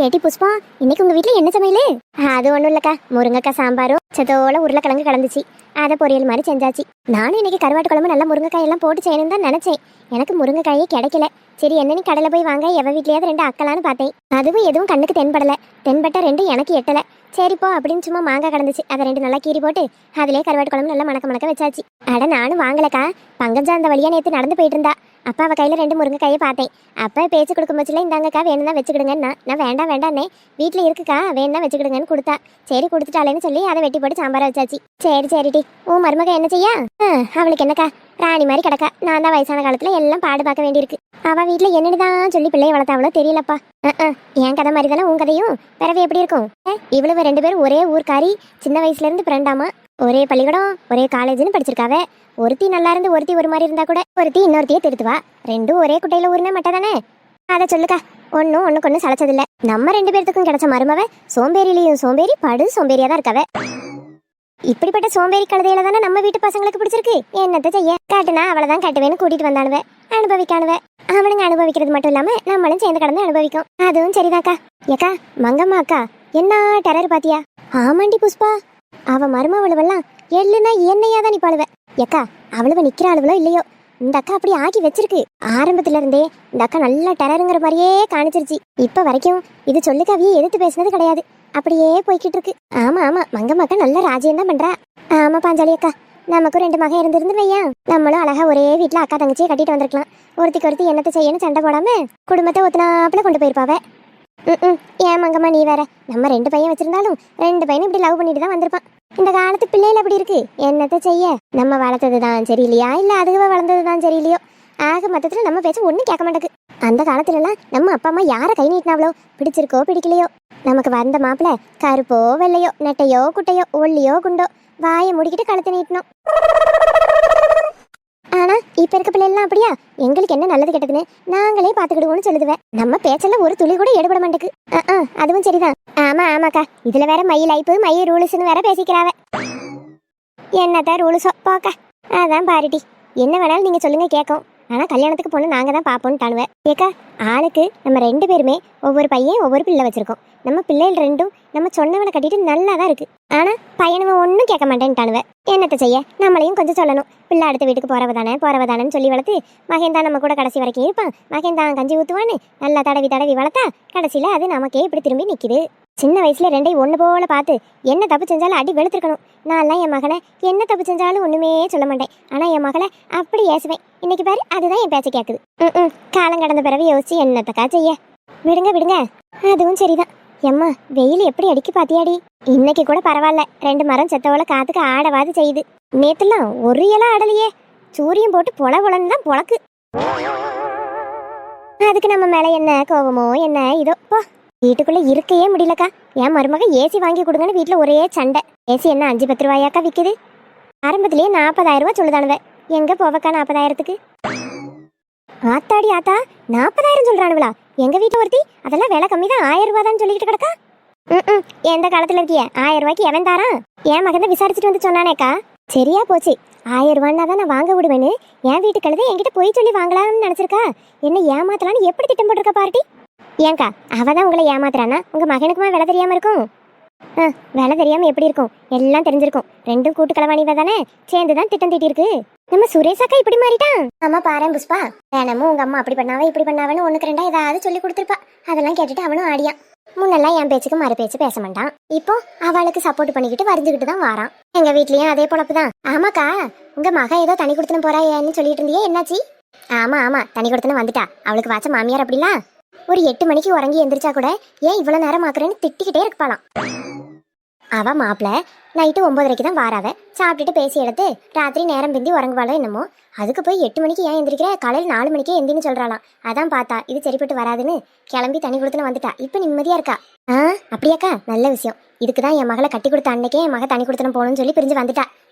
ஏட்டி புஷ்பா, இன்னைக்கு உங்க வீட்ல என்ன சமையல்? அது ஒண்ணும் இல்லக்கா, முருங்கைக்காய் சாம்பாரும் செத்தோல உருளைக்கிழங்கு கலந்துச்சு. அதை பொரியல் மாதிரி செஞ்சாச்சு. நானும் இன்னைக்கு கருவாட்டு குழம்பு நல்லா முருங்கைக்காய் எல்லாம் போட்டு செய்யணும்னு தான் நினைச்சேன். எனக்கு முருங்கைக்காயே கிடைக்கல. சரி என்னன்னு கடையில போய் வாங்க, எவ வீட்லயாவது 2 அக்கலான்னு பார்த்தேன். அதுவும் எதுவும் கண்ணுக்கு தென்படல. தென்பட்ட 2 எனக்கு எட்டல. சரிப்போ அப்படின்னு சும்மா மாங்காய் கிடந்துச்சு, அதை 2 நல்லா கீறி போட்டு அதிலே கருவாட்டு குழம்பு நல்லா மணக்க மணக்க வச்சாச்சு. அட நானும் வாங்கலக்கா, பங்கஜா அந்த வழியா நேற்று நடந்து போயிட்டு இருந்தா. அப்பா அவ கையில 2 முருங்கைக்காயை பார்த்தேன். அப்பா பேச்சு கொடுக்கும் பட்சத்துல இந்தாங்கக்கா வேணும்னா வச்சுக்கிடுங்கன்னா, நான் வேண்டாம் வேண்டான்னே, வீட்டில் இருக்குக்கா வேணும்னா வச்சுக்கிடுங்கன்னு கொடுத்தா. சரி கொடுத்துட்டாளேன்னு சொல்லி அதை வெட்டி போட்டு சாம்பாரை வச்சாச்சு. சரி சரிடி, உன் மருமக என்ன செய்யா? அவளுக்கு என்னக்கா, ராணி மாதிரி கிடக்கா. நான் தான் வயசான காலத்துல எல்லாம் பாடு பார்க்க வேண்டியிருக்கு. அவ வீட்டுல என்னதான் சொல்லி பிள்ளைய வளர்த்தாவளோ தெரியலப்பா. என் கதை மாதிரி தானே உன் கதையும். பிறகு எப்படி இருக்கும்? இவ்வளவு 2 பேரும் ஒரே ஊர்க்காரி, சின்ன வயசுல இருந்து பிறண்டாமா, ஒரே பள்ளிக்கூடம் ஒரே காலேஜ்னு படிச்சிருக்காவே. ஒருத்தி நல்லா இருந்து ஒருத்தி ஒரு மாதிரி இருந்தா கூட ஒருத்தி இன்னொருத்தியே திருத்துவா. 2 ஒரே குட்டையில ஊர்னா மட்டதானே. அதை சொல்லுக்கா, ஒண்ணுக்கு ஒண்ணு சளைச்சதில்ல. நம்ம 2 பேர்த்துக்கும் கிடைச்ச மருமவ சோம்பேறிலையும் சோம்பேறி, படு சோம்பேறியா தான் இருக்காவ. இப்படிப்பட்ட சோம்பேறி கழுதையில தானே நம்ம வீட்டு பசங்களுக்கு பிடிச்சிருக்கு. என்னத்த செய்ய, காட்டுனா அவளைதான் கட்டுவேன்னு கூட்டிட்டு வந்தானுவ, அனுபவிக்கானுவ. அவனுங்க அனுபவிக்கிறது மட்டும் இல்லாம நம்மளும் சேர்ந்து கடந்து அனுபவிக்கும். அதுவும் சரிதாக்கா. ஏக்கா மங்கம்மா அக்கா, என்ன டெரர் பாத்தியா? ஆமாண்டி புஷ்பா, அவ மருமவளவெல்லாம் எள்ளுனா என்னையா தான் நிப்பாளுவ. ஏக்கா அவ்வளவு நிக்கிற அளவுலோ இல்லையோ, இந்த அக்கா அப்படி ஆக்கி வச்சிருக்கு. ஆரம்பத்துல இருந்தே இந்த அக்கா நல்லா டெரருங்கிற மாதிரியே காணிச்சிருச்சு. இப்ப வரைக்கும் இது சொல்லுக்காவியே எதிர்த்து பேசுனது கிடையாது. அப்படியே போய்கிட்டு இருக்கு. ஆமா ஆமா, மங்கம்மாக்கா நல்ல ராஜ்யம் தான் பண்றா. ஆமா பாஞ்சாலி அக்கா, நமக்கும் 2 மகன் இருந்திருந்து வையா, நம்மளும் அழகா ஒரே வீட்டுல அக்கா தங்கச்சியை கட்டிட்டு வந்திருக்கலாம். ஒருத்திக்கு ஒருத்தி என்னத்தை செய்யணும் சண்டை போடாம குடும்பத்தை ஒத்துனாப்புல கொண்டு போயிருப்பாவ. ஏன் மங்கம்மா நீ வேற, நம்ம 2 பையன் வச்சிருந்தாலும் 2 பையனும் இப்படி லவ் பண்ணிட்டு தான் வந்திருப்பான். இந்த காலத்து பிள்ளைகள் அப்படி இருக்கு. என்னத்தை செய்ய, நம்ம வளர்த்ததுதான் சரியில்லையா இல்ல அதுவே வளர்ந்ததுதான் சரியில்லையோ, ஆக மொத்தத்துல நம்ம பேச்ச ஒன்னும் கேட்க மாட்டேக்கு. அந்த காலத்துல எல்லாம் நம்ம அப்பா அம்மா யார கை நீட்டினாவளோ, பிடிச்சிருக்கோ பிடிக்கலையோ, நமக்கு வந்த மாப்பிள்ள கருப்போ வெள்ளையோ, நெட்டையோ குட்டையோ, ஒல்லியோ குண்டோ, வாயை முடிக்கிட்டு கழுத்து நீட்டணும். ஆனா இப்ப இருக்க பிள்ளை எல்லாம் அப்படியா? எங்களுக்கு என்ன நல்லது கெட்டதுன்னு நாங்களே பாத்துக்கிடுவோம்னு சொல்லுதுவேன். நம்ம பேச்செல்லாம் ஒரு துளி கூட எடுபட மாட்டேக்கு. அதுவும் சரிதான். ஆமா ஆமாக்கா, இதுல வேற மை லைப்பு மை ரூல்ஸ்னு வேற பேசிக்கிறாவ. என்னதான் ரூல்ஸோ போக்கா. அதான் பாருட்டி, என்ன வேணாலும் நீங்க சொல்லுங்க கேட்கும். ஆனா கல்யாணத்துக்கு பொண்ணு நாங்க தான் பாப்போம்னு தானுவேன். ஏக்கா ஆளுக்கு நம்ம 2 பேருமே ஒவ்வொரு பையன் ஒவ்வொரு பிள்ளை வச்சிருக்கோம். நம்ம பிள்ளைகள் 2ம் நம்ம சொன்னவனை கட்டிட்டு நல்லா தான் இருக்கு. ஆனா பையனுவன் ஒன்னும் கேட்க மாட்டேன்ட்டானுவேன். என்னத்தை செய்ய, நம்மளையும் கொஞ்சம் சொல்லணும். பிள்ளை அடுத்த வீட்டுக்கு போறவதானேன்னு சொல்லி வளர்த்து, மகன் தான் நம்ம கூட கடைசி வரைக்கும் இருப்பான், மகன் தான் கஞ்சி ஊத்துவான்னு நல்லா தடவி தடவி வளர்த்தா கடைசியில அது நமக்கே இப்படி திரும்பி நிக்குது. சின்ன வயசுல 2ஐயும் ஒண்ணு போல பார்த்து என்ன தப்பு செஞ்சாலும் அடி வெளுத்திருக்கணும். நான்லாம் என் மகனை என்ன தப்பு செஞ்சாலும் ஒண்ணுமே சொல்ல மாட்டேன். ஆனா என் மகளை அப்படி ஏசுவேன். இன்னைக்கு பாரு, அதுதான் என் பேச்சை கேட்குது. காலம் கடந்த பிறகு யோசிச்சு என்னத்தக்கா செய்ய. விடுங்க விடுங்க. அதுவும் சரிதான். எம்மா வெயில் எப்படி அடிக்கி பாத்தியாடி? இன்னைக்கு கூட பரவாயில்ல, 2 மரம் செத்தவள காத்துக்கு ஆடவாது செய்யுது. நேத்துலாம் ஒரு இலை ஆடலையே, சூரியன் போட்டு பொல பொலன்னு தான் பொழக்கு. அதுக்கு நம்ம மேல என்ன கோவமோ என்ன இதோ போ. வீட்டுக்குள்ள இருக்கையே முடியலக்கா. என் மருமக ஏசி வாங்கி கொடுங்கன்னு வீட்டுல ஒரே சண்டை. ஏசி என்ன 5-10 ரூபாயாக்கா விக்குது? ஆரம்பத்திலேயே 40,000 ரூபாய் சொல்லுதானுவ. எங்க போவக்கா 40,000க்கு? ஆத்தாடி ஆத்தா, 40,000 சொல்றானுவலா? எங்க வீட்டுல ஒருத்தி அதெல்லாம் விலை கம்மி தான், 1000 ரூபா தான் சொல்லிக்கிட்டு கிடக்கா. எந்த காலத்துல இருக்கிய 1000 ரூபாய்க்கு எவன் தாரான்? என் மகன் விசாரிச்சுட்டு வந்து சொன்னானேக்கா. சரியா போச்சு, 1000 ரூபான்னா தான் நான் வாங்க விடுவேன்னு என் வீட்டு கழுதை என்கிட்ட போய் சொல்லி வாங்கலாம்னு நினைச்சிருக்கா. என்ன ஏமாத்தலான்னு எப்படி திட்டம் போட்டிருக்கா பாருட்டி. ஏங்கா அவதான் உங்களை ஏமாத்துறானா? உங்க மகனுக்குமா விலை தெரியாம இருக்கும்? விலை தெரியாம எப்படி இருக்கும்? எல்லாம் தெரிஞ்சிருக்கும். 2ம் கூட்டு களவாணிவ தானே, சேர்ந்துதான் திட்டம் தீட்டி இருக்கு. நம்ம சுரேஷாக்கா இப்படி மாறிட்டான். ஆமா பாரு புஷ்பா, தினமும் உங்க அம்மா அப்படி பண்ணாவ இப்படி பண்ணாவன்னு 1க்கு 2 ஏதாவது சொல்லி கொடுத்துருப்பா. அதெல்லாம் கேட்டுட்டு அவனும் ஆடியான். முன்னெல்லாம் என் பேச்சுக்கு மறு பேச்சு பேச மாட்டான். இப்போ அவளுக்கு சப்போர்ட் பண்ணிக்கிட்டு வரைஞ்சுக்கிட்டு தான் வாரான். எங்க வீட்லயும் அதே பொழப்புதான். ஆமாக்கா, உங்க மகன் ஏதோ தனி கொடுத்துன்னு போறான்னு சொல்லிட்டு இருந்தியே, என்னாச்சு? ஆமா ஆமா, தனி கொடுத்துன்னு வந்துட்டா. அவளுக்கு வாச்ச மாமியார் அப்படிலாம் ஒரு 8 மணிக்கு உறங்கி எந்திரிச்சா கூட ஏன் இவ்வளவு நேரம் ஆக்குறேன்னு திட்டிக்கிட்டே இருப்பாளாம். அவ மாப்பிள்ள நைட்டு 9:30க்கு தான் வாராவ. சாப்பிட்டுட்டு பேசி எடுத்து ராத்திரி நேரம் பிந்தி உறங்குவாளோ என்னமோ. அதுக்கு போய் 8 மணிக்கு ஏன் எந்திரிக்கிற, காலையில் 4 மணிக்கே எந்தின்னு சொல்றாளாம். அதான் பார்த்தா இது சரிப்பட்டு வராதுன்னு கிளம்பி தனி கொடுத்துன்னு வந்துட்டா. இப்ப நிம்மதியா இருக்கா. அப்படியாக்கா, நல்ல விஷயம். இதுக்குதான் என் மகளை கட்டி கொடுத்த அன்னைக்கே என் மக தனி கொடுத்துன்னு போகணும்னு சொல்லி பிரிஞ்சு வந்துட்டா.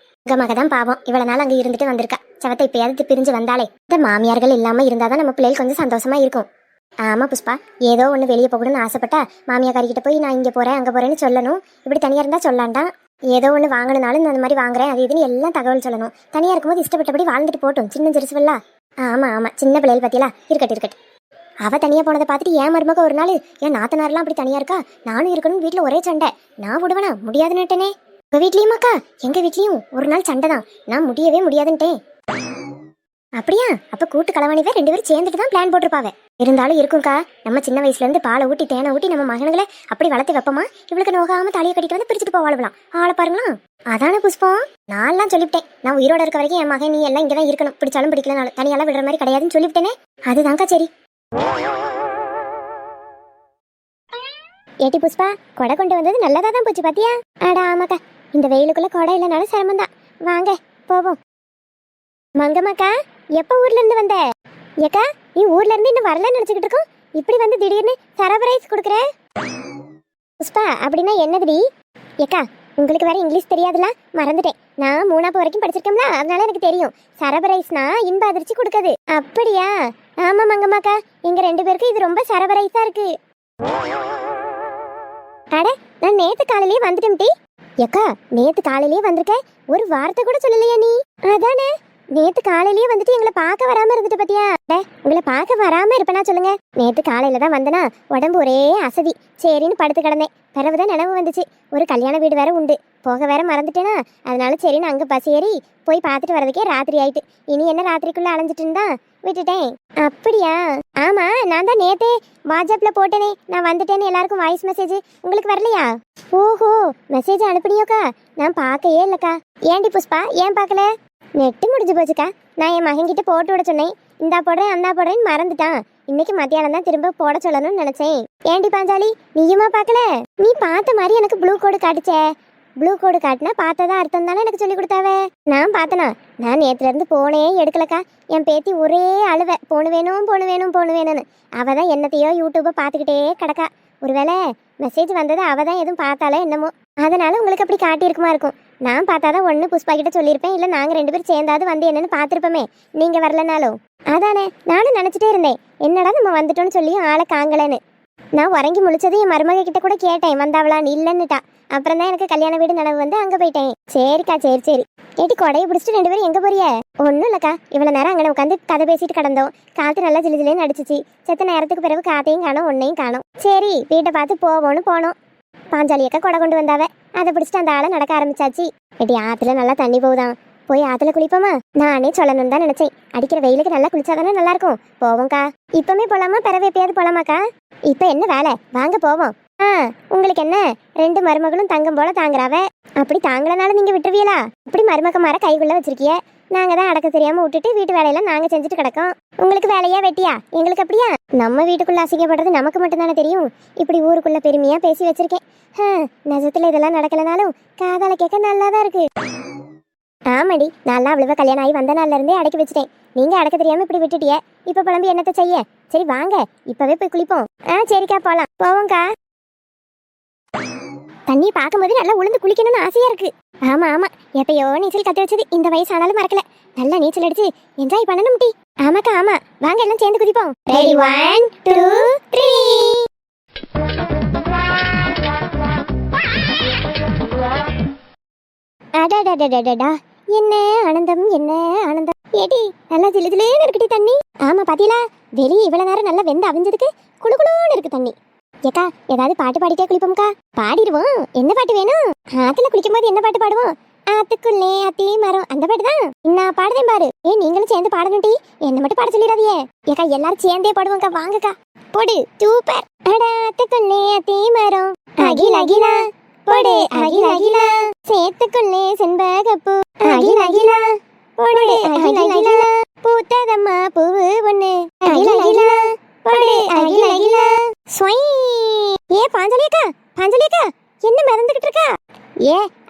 உங்க மக தான் பாவம், இவ்வளவு நாள் அங்க இருந்துட்டு வந்திருக்கா. சவத்தை இப்பயாவது பிரிஞ்சு வந்தாலே. இந்த மாமியார்கள் இல்லாம இருந்தாதான் நம்ம பிள்ளைகள் கொஞ்சம் சந்தோஷமா இருக்கும். ஆமா புஷ்பா, ஏதோ ஒன்று வெளியே போகணும்னு ஆசைப்பட்டா மாமியாக்காரிக்கிட்ட போய் நான் இங்கே போறேன் அங்கே போறேன்னு சொல்லணும். இப்படி தனியாக இருந்தா சொல்லாண்டாம். ஏதோ ஒன்று வாங்கணுனாலும் அந்த மாதிரி வாங்குறேன் அது இதுன்னு எல்லாம் தகவல் சொல்லணும். தனியாக இருக்கும்போது இஷ்டப்பட்டபடி வாழ்ந்துட்டு போட்டும், சின்ன ஜெருசுவல்லா. ஆமா ஆமா, சின்ன பிள்ளைகள் பத்தியெல்லாம் இருக்கட்டும் இருக்கட்டும். அவ தனியா போனதை பார்த்துட்டு ஏன் மருமக ஒரு நாள் என் நாத்தனாரெல்லாம் அப்படி தனியா இருக்கா, நானும் இருக்கணும் வீட்டுல ஒரே சண்டை, நான் விடுவேனா முடியாதுன்னுட்டேனே. உங்க வீட்லயுமாக்கா? எங்க வீட்லயும் ஒரு நாள் சண்டை தான், நான் முடியவே முடியாதுன்ட்டேன். அப்படியா? அப்ப கூட்டு களவாணிவே 2 பேரும் சேர்ந்துட்டு தான் பிளான் போட்டிருப்பாவ. இருந்தாலும் இருக்கும்க்கா, நம்ம சின்ன வயசுல இருந்து பாலை ஊட்டி தேனை ஊட்டி நம்ம மகன்களை அப்படி வளர்த்து வைப்போமா, இவளுக்கு நோகாம தலையை கட்டிட்டு வந்து பிரிச்சுட்டு போவாளுலாம். ஆளை பாருங்களா. அதானே புஷ்பம், நான்லாம் சொல்லிவிட்டேன், நான் உயிரோட இருக்க வரைக்கும் என் மகன் நீ எல்லாம் இங்கதான் இருக்கணும், பிடிச்சாலும் பிடிக்கலனாலும் தனியெல்லாம் விடுற மாதிரி கிடையாதுன்னு சொல்லிவிட்டேனே. அதுதான்க்கா சரி. ஏட்டி புஷ்பா, கொடை கொண்டு வந்தது நல்லதா தான் போச்சு பாத்தியா? அடா ஆமாக்கா, இந்த வெயிலுக்குள்ள கொடை இல்லைனாலும் சிரமம் தான். வாங்க போவோம். மங்கம்மாக்கா, எப்ப ஊர்ல இருந்து வந்த? ஏக்கா, நீ ஊர்ல இருந்து இன்னும் வரலன்னு நினைச்சுக்கிட்டு இருக்கோம், இப்படி வந்து திடீர்னு சர்ப்ரைஸ் கொடுக்குற. புஷ்பா அப்படின்னா என்னதுடி? ஏக்கா, உங்களுக்கு வேற இங்கிலீஷ் தெரியாதுல, மறந்துட்டேன். நான் 3ஆம் வரைக்கும் படிச்சிருக்கேன்ல, அதனால எனக்கு தெரியும். சர்ப்ரைஸ்னா இன்ப அதிர்ச்சி கொடுக்குது. அப்படியா? ஆமா மங்கம்மாக்கா, எங்க 2 பேருக்கு இது ரொம்ப சர்ப்ரைஸா இருக்கு. அட, நான் நேத்து காலையிலேயே வந்துட்டேன் டி. ஏக்கா, நேத்து காலையிலேயே வந்திருக்கேன், ஒரு வார்த்தை கூட சொல்லலையா நீ? அதானே, நேத்து காலையிலேயே வந்துட்டு எங்களை பார்க்க வராம இருந்துட்டு பாத்தியா? உங்களை பார்க்க வராம இருப்பேனா சொல்லுங்க. நேத்து காலையில தான் வந்தனா, உடம்பு ஒரே அசதி, சரின்னு படுத்து கிடந்தேன். பிறகுதான் நினைவு வந்துச்சு, ஒரு கல்யாண வீடு வேற உண்டு, போக வேற மறந்துட்டேனா, அதனால சரின்னு அங்க பஸ் ஏறி போய் பார்த்துட்டு வரதுக்கே ராத்திரி ஆயிட்டு. இனி என்ன ராத்திரிக்குள்ள அலைஞ்சிட்டு இருந்தா விட்டுட்டேன். அப்படியா? ஆமா, நான் தான் நேத்தே வாட்ஸ்அப்ல போட்டேனே, நான் வந்துட்டேன்னு எல்லாருக்கும் வாய்ஸ் மெசேஜ். உங்களுக்கு வரலையா? ஓஹோ, மெசேஜ் அனுப்பினியோக்கா? நான் பார்க்கவே இல்லக்கா. ஏண்டி புஷ்பா, ஏன் பார்க்கல? நெட்டு முடிஞ்சு போச்சுக்கா. நான் என் மகன் கிட்ட போட்டு விட சொன்னேன், இந்தா போடுறேன் அந்தா போடுறேன்னு மறந்துட்டான். இன்னைக்கு மத்தியானம் தான் திரும்ப போட சொல்லணும்னு நினைச்சேன். ஏண்டி பாஞ்சாலி, நீயுமா பார்க்கல? நீ பார்த்த மாதிரி எனக்கு ப்ளூ கோடு காட்டுச்சே. ப்ளூ கோடு காட்டினா பார்த்ததா அர்த்தம் தானே எனக்கு சொல்லி கொடுத்தாவே. நான் பார்த்தனா? நான் நேத்துல இருந்து போனே எடுக்கலக்கா. என் பேத்தி ஒரே அழுவ, போனு வேணும் போனு வேணும் போனு வேணும்னு. அவ தான் என்னத்தையோ யூடியூப்பை பார்த்துக்கிட்டே கிடக்கா. ஒருவேளை மெசேஜ் வந்தது அவ தான் எதுவும் பார்த்தாலே என்னமோ, அதனால உங்களுக்கு அப்படி காட்டியிருக்குமா இருக்கும். நான் பார்த்தாதான் ஒன்று புஷ்பா கிட்ட சொல்லியிருப்பேன், இல்லை நாங்கள் 2 பேரும் சேர்ந்தாது வந்து என்னன்னு பார்த்துருப்போமே, நீங்கள் வரலனாலும். அதானே நானும் நினச்சிட்டே இருந்தேன், என்னடா நம்ம வந்துட்டோன்னு சொல்லி ஆளை காங்கலன்னு. நான் உறங்கி முழிச்சது என் மருமக கிட்ட கூட கேட்டேன், வந்தாவளான்னு. இல்லைன்னுட்டா. அப்புறம் தான் எனக்கு கல்யாண வீடு நினைவு வந்து அங்கே போயிட்டேன். சரிக்கா, சரி சரி. ஏட்டி, கொடையை பிடிச்சிட்டு 2 பேரும் எங்கே போறிய? ஒன்றும் இல்லைக்கா, இவ்வளோ நேரம் அங்கே உட்காந்து கதை பேசிட்டு கிடந்தோம். காற்று நல்லா ஜிலு ஜிலுன்னு அடிச்சிச்சு. செத்த நேரத்துக்கு பிறகு காத்தையும் காணோம், ஒன்னையும் காணோம். சரி, வீட்டை பார்த்து போவோன்னு போனோம். பாஞ்சாலி அக்கா கொடை கொண்டு வந்தாவ, அதை பிடிச்சிட்டு அந்த ஆளை நடக்க ஆரம்பிச்சாச்சு. ஏட்டி, ஆற்றுல நல்லா தண்ணி போகுதான், போய் ஆற்றுல குளிப்போமா? நானே சொல்லணும்னு தான் நினைச்சேன், அடிக்கிற வெயிலுக்கு நல்லா குளிச்சாதானே நல்லா இருக்கும். போவோம்க்கா. இப்பவுமே போலாமா, பிறகு எப்பயாவது போலாமாக்கா? இப்போ என்ன வேலை, வாங்க போவோம். உங்களுக்கு என்ன, 2 மருமகளும் தங்கம் போல தாங்குறாவ, அப்படி தாங்கலனாலும் நீங்க விட்டுருவீங்களா? இப்படி மருமக மாற கைக்குள்ள வச்சிருக்கிய, நாங்க தான் அடக்க தெரியாம விட்டுட்டு வீட்டு வேலையெல்லாம் நாங்க செஞ்சுட்டு கிடக்கோம். உங்களுக்கு வேலையா வெட்டியா? எங்களுக்கு அப்படியா? நம்ம வீட்டுக்குள்ள அசிங்கப்படுறது நமக்கு மட்டும் தானே தெரியும். இப்படி ஊருக்குள்ள பெருமையா பேசி வச்சிருக்கேன். நிஜத்துல இதெல்லாம் நடக்கலனாலும் காதால கேட்க நல்லாதான் இருக்கு. ஆமாடி, நல்லா அவ்வளவா கல்யாணம் ஆகி வந்த நாள்ல இருந்தே அடக்கி வச்சுட்டேன். நீங்க அடக்க தெரியாம இப்படி விட்டுட்டிய, இப்ப புலம்பி என்னத்தை செய்ய? சரி வாங்க, இப்பவே போய் குளிப்போம். சரிக்கா, போலாம். போவோம்க்கா. தண்ணியை பார்க்கும்போது நல்லா உளுந்து குளிக்கணும்னு ஆசையா இருக்கு. ஆமா ஆமா, எப்பயோ நீச்சல் கத்து வச்சது, இந்த வயசானாலும் மறக்கல. நல்லா நீச்சல் அடிச்சு என்ஜாய் பண்ணணும் டி. ஆமாக்கா, ஆமா, வாங்க எல்லாம் சேர்ந்து குதிப்போம். ரெடி, 1 2 3. அடடடடடடா, என்ன ஆனந்தம், என்ன ஆனந்தம். ஏடி, நல்லா ஜிலு ஜிலுன்னு இருக்குடி தண்ணி. ஆமா, பாத்தீங்களா, வெளியே இவ்வளவு நேரம் நல்லா வெந்து அவிஞ்சதுக்கு குளு குளுன்னு இருக்கு தண்ணி. ஏக்கா, ஏதாவது பாட்டு பாடிட்டே குளிப்போம்க்கா. பாடிடுவோம். என்ன பாட்டு வேணும்? ஆத்துல குளிக்கும் போது என்ன பாட்டு பாடுவோம்? ஆத்துக்குள்ளே அத்தி மரம், அந்த பாட்டு தான். நான் பாடுதேன் பாரு. நீங்களும் சேர்ந்து பாடணும் டி, என்ன மட்டும் பாட சொல்லிடாதியே. ஏக்கா, எல்லாரும் சேர்ந்தே பாடுவோம்க்கா, வாங்கக்கா. போடு, சூப்பர். அட ஆத்துக்குள்ளே அத்தி மரம், அகில அகிலா போடு, அகில அகிலா சேத்துக்குள்ளே செண்பகப்பூ, அகில அகிலா போடு, அகில அகிலா பூத்ததம்மா பூவு ஒண்ணு, அகில அகிலா போடு, அகில அகிலா ஸ்வை. பாஞ்சாலி அக்கா, பாஞ்சாலி அக்கா, என்ன மறந்துகிட்டு இருக்கா?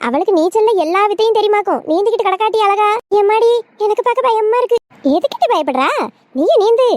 அவளுக்கு நீச்சல்ல எல்லா வித்தையும் தெரியுமாக்கும், நீந்திக்கிட்டு கடக்காட்டி அழகா. எம்மாடி, எனக்கு பார்க்க பயமா இருக்கு. எதுக்கிட்டு பயப்படுறா? நீயே நீந்து.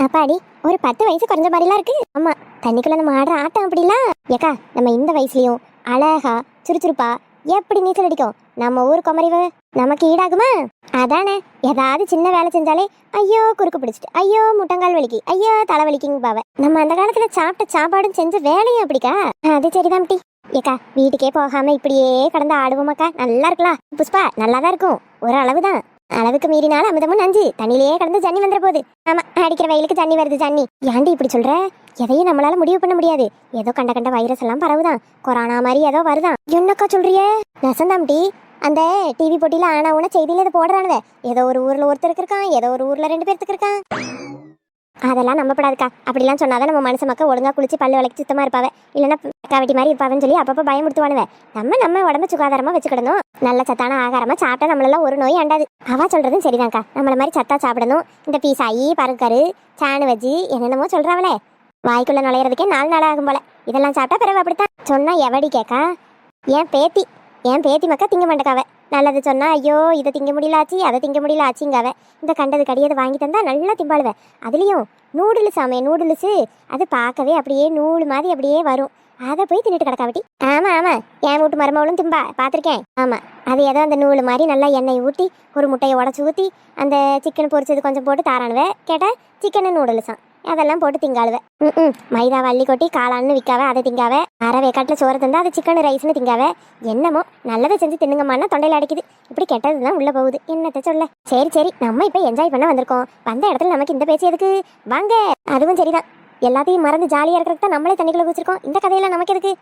அப்பாடி ஒரு 10 வயசு குறைஞ்ச மாதிரிலாம் இருக்கு. ஆமா, தண்ணிக்குள்ள நம்ம ஆடுற ஆட்டம் அப்படிலாம். ஏக்கா நம்ம இந்த வயசுலயும் அழகா சுறுசுறுப்பா எப்படி நீச்சல் அடிக்கும் நம்ம ஊர் குமரிவு நமக்கு ஈடாகுமா? அதானே, ஏதாவது சின்ன வேலை செஞ்சாலே ஐயோ குறுக்கு பிடிச்சிட்டு, ஐயோ முட்டங்கால் வலிக்கு, ஐயோ தலை வலிக்குங்க பாவ. நம்ம அந்த காலத்துல சாப்பிட்ட சாப்பாடும் செஞ்ச வேலையும் அப்படிக்கா? அது சரிதான் டி. ஏக்கா வீட்டுக்கே போகாம இப்படியே கடந்து ஆடுவோமாக்கா, நல்லா இருக்கலாம். புஷ்பா நல்லாதான் இருக்கும், ஒரு அளவுதான். அளவுக்கு மீறினாலும் அமிர்தமும் நஞ்சு, தண்ணியிலேயே கடந்து ஜன்னி வந்துட போகுது. ஆமா, அடிக்கிற வயலுக்கு ஜன்னி வருது ஜன்னி. ஏன்டி இப்படி சொல்ற? எதையும் நம்மளால முடிவு பண்ண முடியாது. ஏதோ கண்ட கண்ட வைரஸ் எல்லாம் பரவுதான், கொரோனா மாதிரி ஏதோ வருதான். என்னக்கா சொல்றிய? நெசந்தாம் டி. அந்த டிவி போட்டியில ஆனா உன செய்தியில இதை போடுறானுவ. ஏதோ ஒரு ஊர்ல ஒருத்தருக்கு இருக்கான், ஏதோ ஒரு ஊர்ல 2 பேருக்கு இருக்கான். அதெல்லாம் நம்பப்படாதுக்கா. அப்படிலாம் சொன்னாதான் நம்ம மனுஷ மக்கள் ஒழுங்கா குளிச்சு பல்லு விளக்கி சுத்தமா இருப்பாவ. இல்லைன்னா கவட்டி மாதிரி இருப்பாவன்னு சொல்லி அப்பப்போ பயமுடுத்துவானுவ. நம்ம உடம்பு சுகாதாரமா வச்சுக்கிடணும். நல்ல சத்தான ஆகாரமா சாப்பிட்டா நம்மளெல்லாம் ஒரு நோய் அண்டாது. அவ சொல்றதும் சரிதான்க்கா. நம்மள மாதிரி சத்தா சாப்பிடணும். இந்த பீஸாயி பருக்கரு சாணு வச்சு என்னென்னமோ சொல்றாவளே, வாய்க்குள்ள நுழையிறதுக்கே 4 நாள் ஆகும் போல. இதெல்லாம் சாப்பிட்டா பிறகு அப்படித்தான் சொன்னா எவடி கேக்கா? என் பேத்தி மக்கா திங்க மாட்டேக்காவ. நல்லது சொன்னா ஐயோ இதை திங்க முடியல ஆச்சு, அதை திங்க முடியல ஆச்சுங்காவ. இந்த கண்டது கடியதை வாங்கி தந்தா நல்லா திம்பாளுவ. அதுலேயும் நூடுல்ஸ் நூடுல்ஸு அது பார்க்கவே அப்படியே நூல் மாதிரி அப்படியே வரும். அதை போய் தின்னுட்டு கிடக்காவட்டி. ஆமா என் வீட்டு மருமவளும் திம்பா பார்த்துருக்கேன். ஆமா, அது ஏதோ அந்த நூல் மாதிரி நல்லா எண்ணெய் ஊற்றி ஒரு முட்டையை உடச்சி ஊற்றி அந்த சிக்கன் பொரிச்சது கொஞ்சம் போட்டு தாரானுவ. கேட்டால் சிக்கனு நூடுல்ஸான் அதெல்லாம் போட்டு திங்காளுவ. மைதா வள்ளி கொட்டி காளான்னு விற்காவ, அதை திங்காவ. அரை காட்டில் சோறு தந்தா அது சிக்கன் ரைஸ்னு திங்காவ. என்னமோ நல்லதை செஞ்சு தின்னுங்கம்மான்னா தொண்டையில் அடைக்குது. இப்படி கெட்டதுதான் உள்ள போகுது. என்னத்த சொல்ல. சரி நம்ம இப்போ என்ஜாய் பண்ண வந்திருக்கோம். வந்த இடத்துல நமக்கு இந்த பேச்சு எதுக்கு? வாங்க. அதுவும் சரிதான், எல்லாத்தையும் மறந்து ஜாலியாக இருக்கிறதுக்கு தான் நம்மளே தண்ணிக்குள்ள குதிச்சிருக்கோம். இந்த கதையெல்லாம் நமக்கு எதுக்கு?